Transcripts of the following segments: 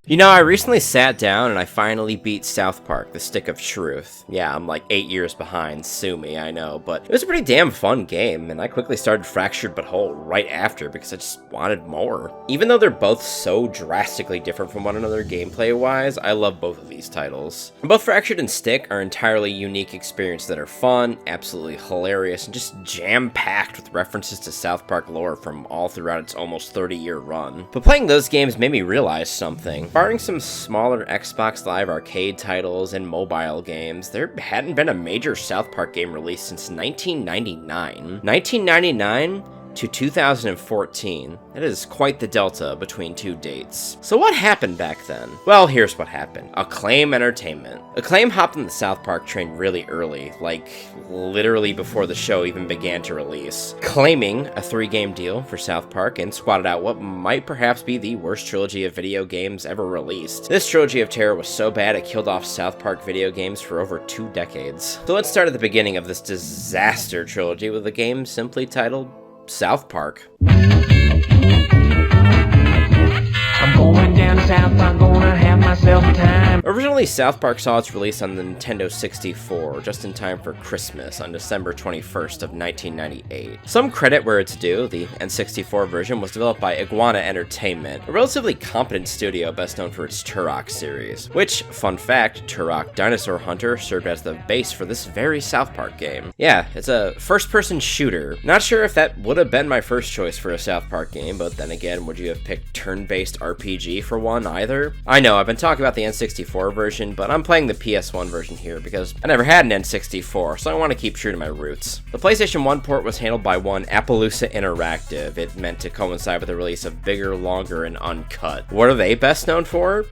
You know, I recently sat down and I finally beat South Park, The Stick of Truth. Yeah, I'm like 8 years behind, sue me, I know, but it was a pretty damn fun game, and I quickly started Fractured But Whole right after because I just wanted more. Even though they're both so drastically different from one another gameplay-wise, I love both of these titles. Both Fractured and Stick are entirely unique experiences that are fun, absolutely hilarious, and just jam-packed with references to South Park lore from all throughout its almost 30-year run. But playing those games made me realize something. Barring some smaller Xbox Live Arcade titles and mobile games, there hadn't been a major South Park game released since 1999. 1999 to 2014. That is quite the delta between two dates. So what happened back then? Well, here's what happened. Acclaim Entertainment. Acclaim hopped on the South Park train really early, like literally before the show even began to release, claiming a 3-game deal for South Park and squatted out what might perhaps be the worst trilogy of video games ever released. This trilogy of terror was so bad it killed off South Park video games for over 2 decades. So let's start at the beginning of this disaster trilogy with a game simply titled South Park. I'm going down south, I'm gonna have myself time. Originally, South Park saw its release on the Nintendo 64, just in time for Christmas on December 21st of 1998. Some credit where it's due, the N64 version was developed by Iguana Entertainment, a relatively competent studio best known for its Turok series, which, fun fact, Turok Dinosaur Hunter served as the base for this very South Park game. Yeah, it's a first-person shooter. Not sure if that would have been my first choice for a South Park game, but then again, would you have picked turn-based RPG for one either? I know, I've been talking about the N64 version, but I'm playing the PS1 version here because I never had an N64, so I want to keep true to my roots. The PlayStation 1 port was handled by one Appaloosa Interactive. It meant to coincide with the release of Bigger, Longer, and Uncut. What are they best known for?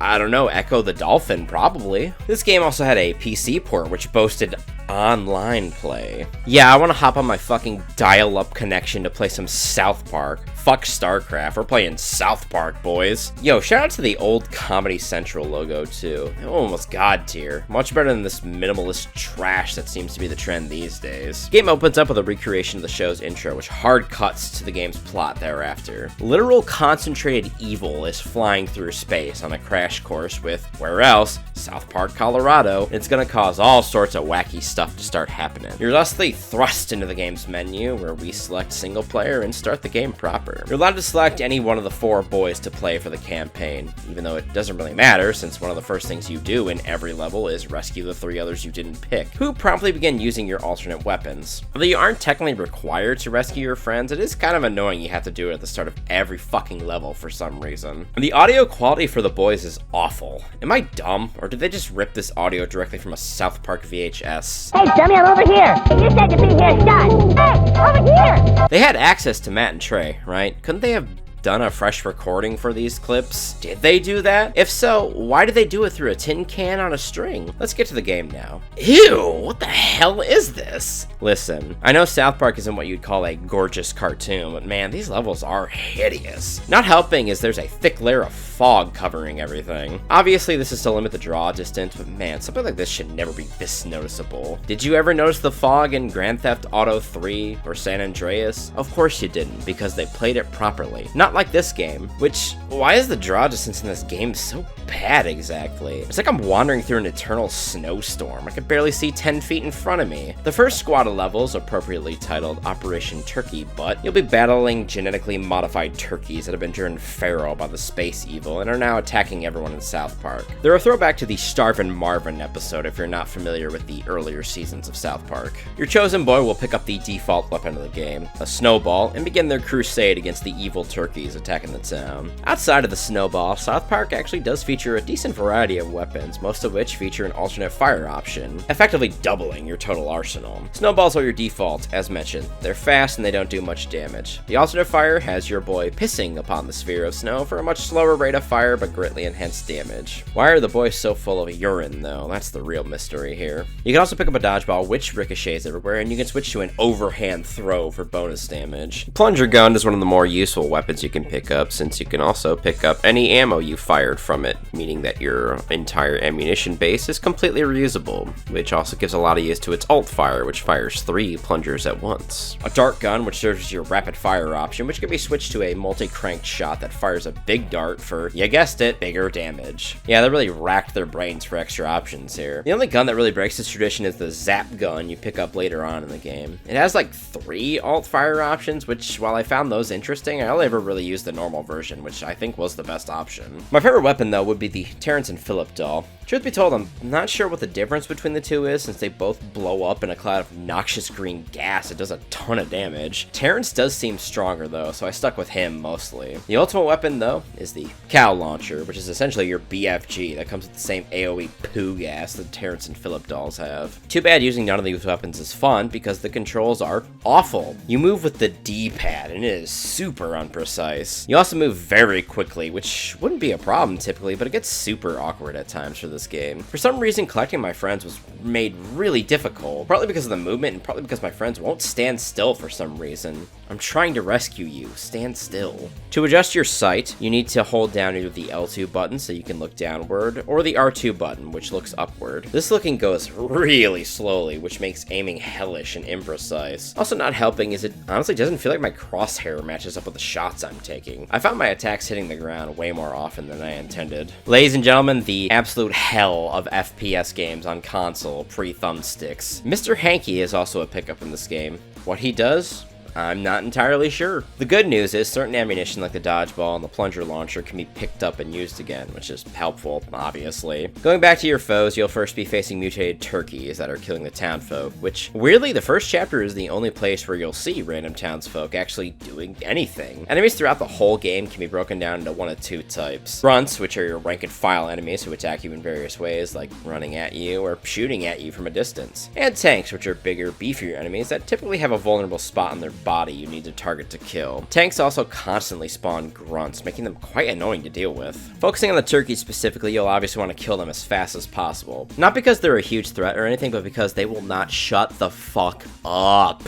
I don't know, Echo the Dolphin, probably. This game also had a PC port, which boasted online play. Yeah, I want to hop on my fucking dial-up connection to play some South Park. Fuck StarCraft, we're playing South Park, boys. Yo, shout out to the old Comedy Central logo, too. Almost god tier. Much better than this minimalist trash that seems to be the trend these days. Game opens up with a recreation of the show's intro, which hard cuts to the game's plot thereafter. Literal concentrated evil is flying through space on a crash course with, where else, South Park, Colorado. It's gonna cause all sorts of wacky stuff to start happening. You're thusly thrust into the game's menu, where we select single player and start the game proper. You're allowed to select any one of the 4 boys to play for the campaign, even though it doesn't really matter since one of the first things you do in every level is rescue the 3 others you didn't pick, who promptly begin using your alternate weapons. Although you aren't technically required to rescue your friends, it is kind of annoying you have to do it at the start of every fucking level for some reason. And the audio quality for the boys is awful. Am I dumb, or did they just rip this audio directly from a South Park VHS? Hey dummy, I'm over here! You said to be here, shut! Hey, over here! They had access to Matt and Trey, right? Couldn't they have done a fresh recording for these clips? Did they do that? If so, why did they do it through a tin can on a string? Let's get to the game now. Ew, what the hell is this? Listen, I know South Park isn't what you'd call a gorgeous cartoon, but man, these levels are hideous. Not helping is there's a thick layer of fog covering everything. Obviously, this is to limit the draw distance, but man, something like this should never be this noticeable. Did you ever notice the fog in Grand Theft Auto 3 or San Andreas? Of course you didn't, because they played it properly. Not like this game, which, why is the draw distance in this game so bad exactly? It's like I'm wandering through an eternal snowstorm. I can barely see 10 feet in front of me. The first squad of levels, appropriately titled Operation Turkey Butt, you'll be battling genetically modified turkeys that have been turned feral by the space evil and are now attacking everyone in South Park. They're a throwback to the Starvin' Marvin episode if you're not familiar with the earlier seasons of South Park. Your chosen boy will pick up the default weapon of the game, a snowball, and begin their crusade against the evil turkeys attacking the town. Outside of the snowball, South Park actually does feature a decent variety of weapons, most of which feature an alternate fire option, effectively doubling your total arsenal. Snowballs are your default, as mentioned. They're fast and they don't do much damage. The alternate fire has your boy pissing upon the sphere of snow for a much slower rate of fire but greatly enhanced damage. Why are the boys so full of urine though? That's the real mystery here. You can also pick up a dodgeball which ricochets everywhere, and you can switch to an overhand throw for bonus damage. Plunger gun is one of the more useful weapons you can pick up, since you can also pick up any ammo you fired from it, meaning that your entire ammunition base is completely reusable, which also gives a lot of use to its alt fire, which fires 3 plungers at once. A dart gun, which serves as your rapid fire option, which can be switched to a multi-cranked shot that fires a big dart for, you guessed it, bigger damage. Yeah, they really racked their brains for extra options here. The only gun that really breaks this tradition is the zap gun you pick up later on in the game. It has like 3 alt fire options, which while I found those interesting, I only ever really used the normal version, which I think was the best option. My favorite weapon though would be the Terrence and Phillip doll. Truth be told, I'm not sure what the difference between the two is, since they both blow up in a cloud of noxious green gas. It does a ton of damage. Terrence does seem stronger though, so I stuck with him mostly. The ultimate weapon though is the cow launcher, which is essentially your BFG that comes with the same AoE poo gas that Terrence and Phillip dolls have. Too bad using none of these weapons is fun, because the controls are awful. You move with the D-pad, and it is super unprecise. You also move very quickly, which wouldn't be a problem typically, but it gets super awkward at times for this game. For some reason, collecting my friends was made really difficult, partly because of the movement, and partly because my friends won't stand still for some reason. I'm trying to rescue you. Stand still. To adjust your sight, you need to hold down either the L2 button so you can look downward, or the R2 button, which looks upward. This looking goes really slowly, which makes aiming hellish and imprecise. Also not helping is it honestly doesn't feel like my crosshair matches up with the shots I'm taking. I found my attacks hitting the ground way more often than I intended. Ladies and gentlemen, the absolute hell of FPS games on console pre-thumbsticks. Mr. Hanky is also a pickup in this game. What he does? I'm not entirely sure. The good news is certain ammunition like the dodgeball and the plunger launcher can be picked up and used again, which is helpful, obviously. Going back to your foes, you'll first be facing mutated turkeys that are killing the townfolk, which, weirdly, the first chapter is the only place where you'll see random townsfolk actually doing anything. Enemies throughout the whole game can be broken down into one of 2 types. Grunts, which are your rank and file enemies who attack you in various ways, like running at you or shooting at you from a distance. And tanks, which are bigger, beefier enemies that typically have a vulnerable spot on their body you need to target to kill. Tanks also constantly spawn grunts, making them quite annoying to deal with. Focusing on the turkeys specifically, you'll obviously want to kill them as fast as possible. Not because they're a huge threat or anything, but because they will not shut the fuck up.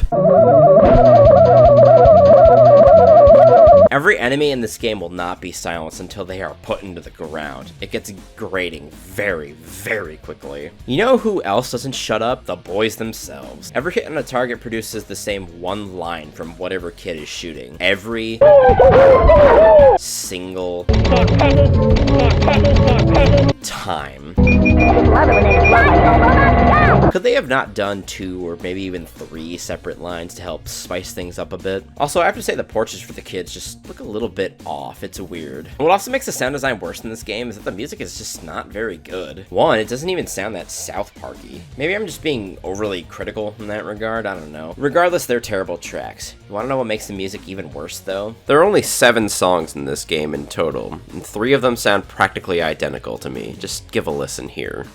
Every enemy in this game will not be silenced until they are put into the ground. It gets grating very quickly. You know who else doesn't shut up? The boys themselves. Every hit on a target produces the same one line from whatever kid is shooting. Every single time. Could they have not done 2 or maybe even 3 separate lines to help spice things up a bit? Also, I have to say the portraits for the kids just look a little bit off. It's weird. What also makes the sound design worse in this game is that the music is just not very good. One, it doesn't even sound that South Parky. Maybe I'm just being overly critical in that regard, I don't know. Regardless, they're terrible tracks. You wanna know what makes the music even worse though? There are only 7 songs in this game in total, and 3 of them sound practically identical to me. Just give a listen here.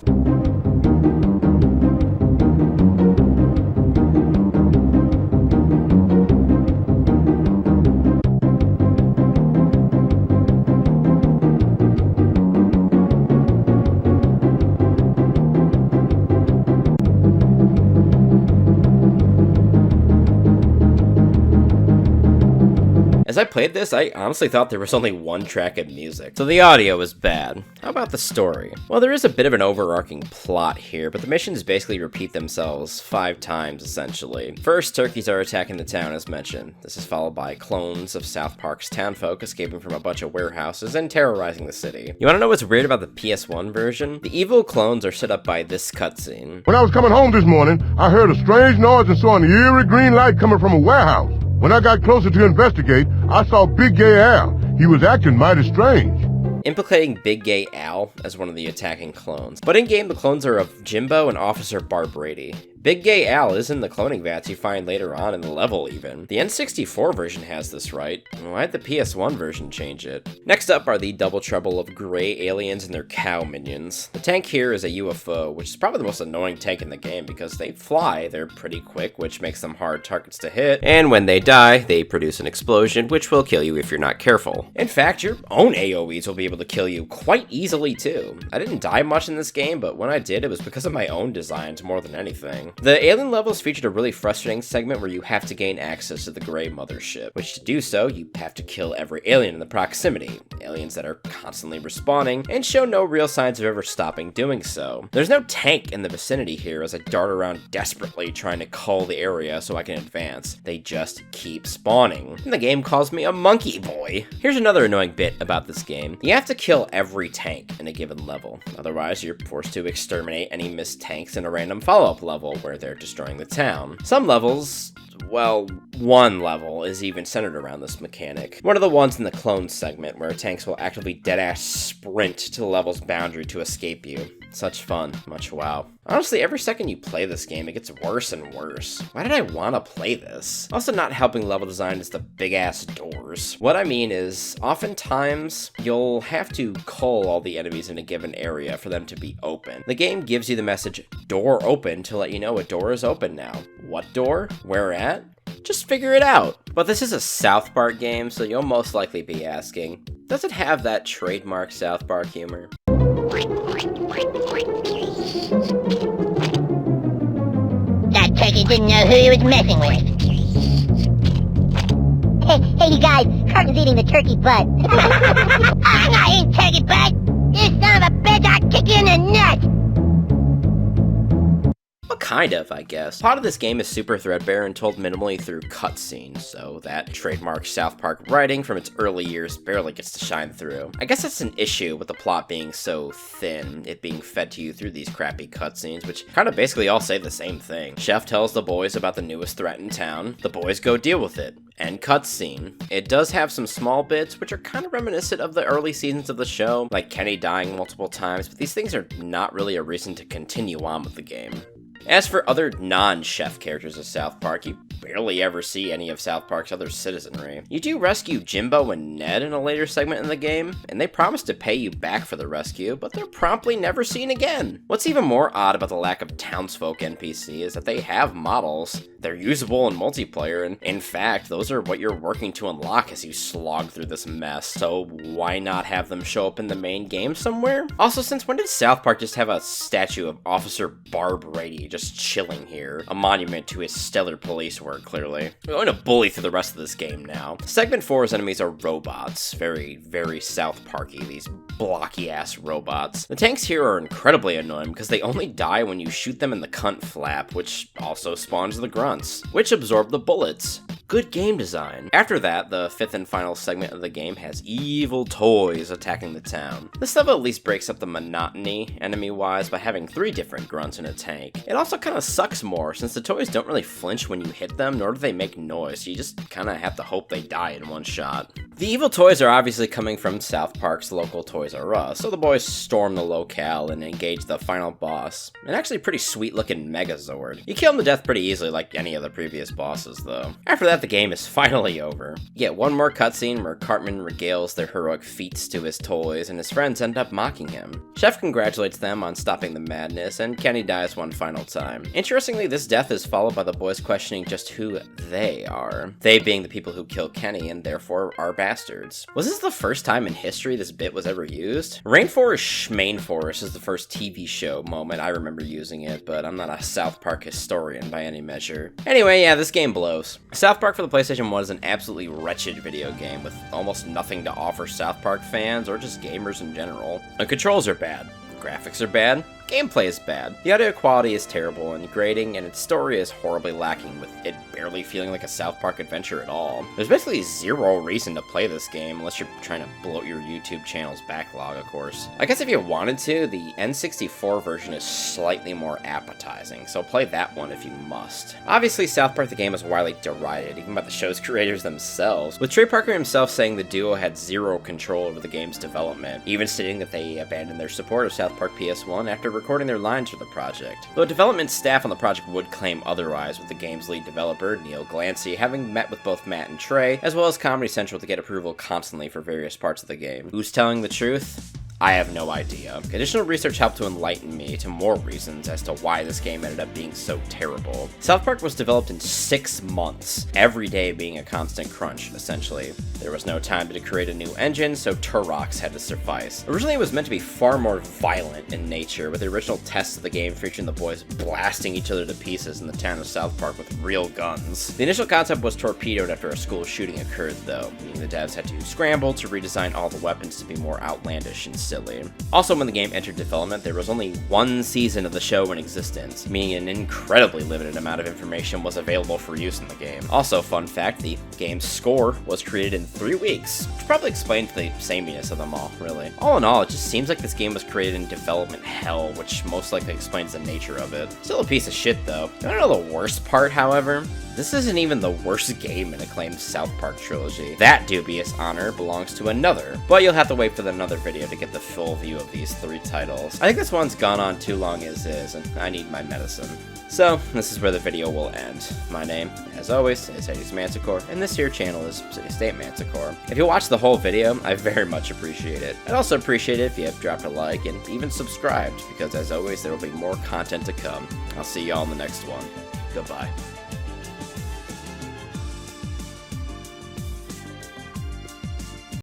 As I played this, I honestly thought there was only 1 track of music, so the audio was bad. How about the story? Well, there is a bit of an overarching plot here, but the missions basically repeat themselves 5 times, essentially. First, turkeys are attacking the town, as mentioned. This is followed by clones of South Park's townfolk escaping from a bunch of warehouses and terrorizing the city. You wanna know what's weird about the PS1 version? The evil clones are set up by this cutscene. When I was coming home this morning, I heard a strange noise and saw an eerie green light coming from a warehouse. When I got closer to investigate, I saw Big Gay Al. He was acting mighty strange. Implicating Big Gay Al as one of the attacking clones. But in-game, the clones are of Jimbo and Officer Barb Brady. Big Gay Al is in the cloning vats you find later on in the level even. The N64 version has this right. Why'd the PS1 version change it? Next up are the double trouble of gray aliens and their cow minions. The tank here is a UFO, which is probably the most annoying tank in the game because they fly, they're pretty quick, which makes them hard targets to hit, and when they die, they produce an explosion, which will kill you if you're not careful. In fact, your own AoEs will be able to kill you quite easily too. I didn't die much in this game, but when I did, it was because of my own designs more than anything. interesting. The alien levels featured a really frustrating segment where you have to gain access to the Grey Mothership, which to do so, you have to kill every alien in the proximity, aliens that are constantly respawning, and show no real signs of ever stopping doing so. There's no tank in the vicinity here as I dart around desperately trying to cull the area so I can advance. They just keep spawning. And the game calls me a monkey boy. Here's another annoying bit about this game. You have to kill every tank in a given level. Otherwise, you're forced to exterminate any missed tanks in a random follow-up level where they're destroying the town. Some levels, well, one level is even centered around this mechanic. One of the ones in the clone segment where tanks will actively deadass sprint to the level's boundary to escape you. Such fun. Much wow. Honestly, every second you play this game, it gets worse and worse. Why did I want to play this? Also not helping level design is the big-ass doors. What I mean is, oftentimes, you'll have to cull all the enemies in a given area for them to be open. The game gives you the message, door open, to let you know a door is open now. What door? Where at? Just figure it out. But this is a South Park game, so you'll most likely be asking, does it have that trademark South Park humor? That turkey didn't know who he was messing with. Hey, you guys, Kurt is eating the turkey butt. I'm not eating turkey butt! You son of a bitch, I'll kick you in the nuts! Well, kind of, I guess. Plot of this game is super threadbare and told minimally through cutscenes, so that trademark South Park writing from its early years barely gets to shine through. I guess that's an issue with the plot being so thin, it being fed to you through these crappy cutscenes, which kind of basically all say the same thing. Chef tells the boys about the newest threat in town, the boys go deal with it. End cutscene. It does have some small bits, which are kind of reminiscent of the early seasons of the show, like Kenny dying multiple times, but these things are not really a reason to continue on with the game. As for other non-chef characters of South Park, you barely ever see any of South Park's other citizenry. You do rescue Jimbo and Ned in a later segment in the game, and they promise to pay you back for the rescue, but they're promptly never seen again. What's even more odd about the lack of townsfolk NPC is that they have models. They're usable in multiplayer, and in fact, those are what you're working to unlock as you slog through this mess, so why not have them show up in the main game somewhere? Also, since when did South Park just have a statue of Officer Barb Rady just chilling here? A monument to his stellar police work, clearly. We're going to bully through the rest of this game now. Segment 4's enemies are robots. Very, very South Parky, these blocky-ass robots. The tanks here are incredibly annoying because they only die when you shoot them in the cunt flap, which also spawns the grunts, which absorb the bullets. Good game design. After that, the fifth and final segment of the game has evil toys attacking the town. This level at least breaks up the monotony, enemy-wise, by having 3 different grunts in a tank. It also kind of sucks more, since the toys don't really flinch when you hit them, nor do they make noise, so you just kind of have to hope they die in one shot. The evil toys are obviously coming from South Park's local Toys R Us, so the boys storm the locale and engage the final boss, an actually pretty sweet-looking Megazord. You kill him to death pretty easily like any of the previous bosses, though. After that, the game is finally over. You get one more cutscene where Cartman regales their heroic feats to his toys, and his friends end up mocking him. Chef congratulates them on stopping the madness, and Kenny dies one final time. Interestingly, this death is followed by the boys questioning just who they are. They being the people who kill Kenny, and therefore are bastards. Was this the first time in history this bit was ever used? Rainforest Schmainforest is the first TV show moment I remember using it, but I'm not a South Park historian by any measure. Anyway, yeah, this game blows. South Park for the PlayStation 1 is an absolutely wretched video game with almost nothing to offer South Park fans or just gamers in general. The controls are bad. Graphics are bad. Gameplay is bad. The audio quality is terrible and grating, and its story is horribly lacking, with it barely feeling like a South Park adventure at all. There's basically zero reason to play this game unless you're trying to bloat your YouTube channel's backlog, of course. I guess if you wanted to, the N64 version is slightly more appetizing, so play that one if you must. Obviously, South Park the game is widely derided, even by the show's creators themselves, with Trey Parker himself saying the duo had zero control over the game's development, even stating that they abandoned their support of South Park PS1 after recording their lines for the project. Though development staff on the project would claim otherwise, with the game's lead developer, Neil Glancy, having met with both Matt and Trey, as well as Comedy Central to get approval constantly for various parts of the game. Who's telling the truth? I have no idea. Additional research helped to enlighten me to more reasons as to why this game ended up being so terrible. South Park was developed in 6 months, every day being a constant crunch, essentially. There was no time to create a new engine, so Turok had to suffice. Originally, it was meant to be far more violent in nature, with the original tests of the game featuring the boys blasting each other to pieces in the town of South Park with real guns. The initial concept was torpedoed after a school shooting occurred, though, meaning the devs had to scramble to redesign all the weapons to be more outlandish and silly. Also, when the game entered development, there was only 1 season of the show in existence, meaning an incredibly limited amount of information was available for use in the game. Also, fun fact, the game's score was created in 3 weeks, which probably explains the sameness of them all, really. All in all, it just seems like this game was created in development hell, which most likely explains the nature of it. Still a piece of shit, though. You wanna know the worst part, however? This isn't even the worst game in acclaimed South Park trilogy. That dubious honor belongs to another, but you'll have to wait for another video to get the full view of these 3 titles. I think this one's gone on too long as is, and I need my medicine. So, this is where the video will end. My name, as always, is HadesManticore, and this here channel is CityStateManticore. If you watch the whole video, I very much appreciate it. I'd also appreciate it if you have dropped a like and even subscribed, because as always, there will be more content to come. I'll see y'all in the next one. Goodbye.